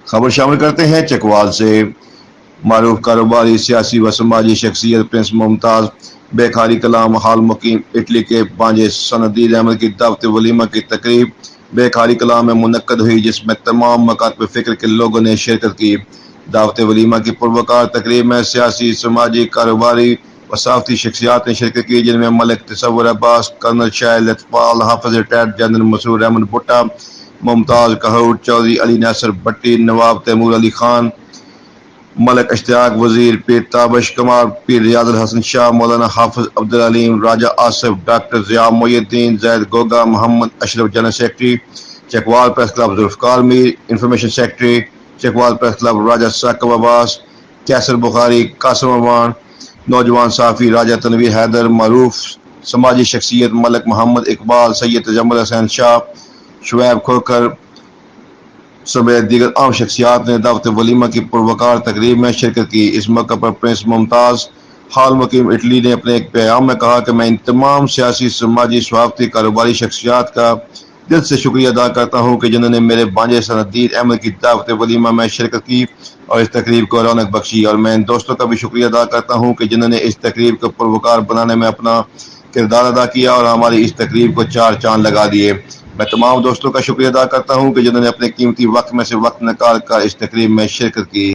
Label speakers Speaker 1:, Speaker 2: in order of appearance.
Speaker 1: خبر شامل کرتے ہیں چکوال سے۔ معروف کاروباری، سیاسی و سماجی شخصیت پرنس ممتاز بیکاری کلام حال مقیم اٹلی کے بانجے سندید احمد کی دعوت ولیمہ کی تقریب بیکاری کلام میں منعقد ہوئی، جس میں تمام مکاتب فکر کے لوگوں نے شرکت کی۔ دعوت ولیمہ کی پروکار تقریب میں سیاسی، سماجی، کاروباری و صحافتی شخصیات نے شرکت کی، جن میں ملک تصور عباس، کرنل شائی لطفال حافظ، ریٹائرڈ جنرل مسرور احمد بھٹا، ممتاز کہور، چودھری علی ناصر بٹی، نواب تیمور علی خان، ملک اشتیاق، وزیر پیر تابش کمار، پیر ریاض الحسن Shah, Maulana Hafiz Abdul Aleem, Raja Asif, doctor Zia Mohi Uddin, Zaid Goga, Muhammad Ashraf general secretary, Chakwal press club Zulfiqar Mir, information secretary, Chakwal press club Raja Saqib Abbas, Kaisar Bukhari, Qasim امان، نوجوان صحافی راجہ تنویر حیدر، معروف سماجی شخصیت ملک محمد اقبال، سید تجمل حسین شاہ، شعیب کھوکھر سمیت دیگر عام شخصیات نے دعوت ولیمہ کی پروکار تقریب میں شرکت کی۔ اس موقع پر پرنس ممتاز حال مقیم اٹلی نے اپنے ایک پیغام میں کہا کہ میں ان تمام سیاسی، سماجی، صحافتی، کاروباری شخصیات کا دل سے شکریہ ادا کرتا ہوں کہ جنہوں نے میرے بانجے سندید احمد کی دعوت ولیمہ میں شرکت کی اور اس تقریب کو رونق بخشی، اور میں ان دوستوں کا بھی شکریہ ادا کرتا ہوں کہ جنہوں نے اس تقریب کو پروکار بنانے میں اپنا کردار ادا کیا اور ہماری اس تقریب کو چار چاند لگا دیے۔ میں تمام دوستوں کا شکریہ ادا کرتا ہوں کہ جنہوں نے اپنے قیمتی وقت میں سے وقت نکال کر اس تقریب میں شرکت کی۔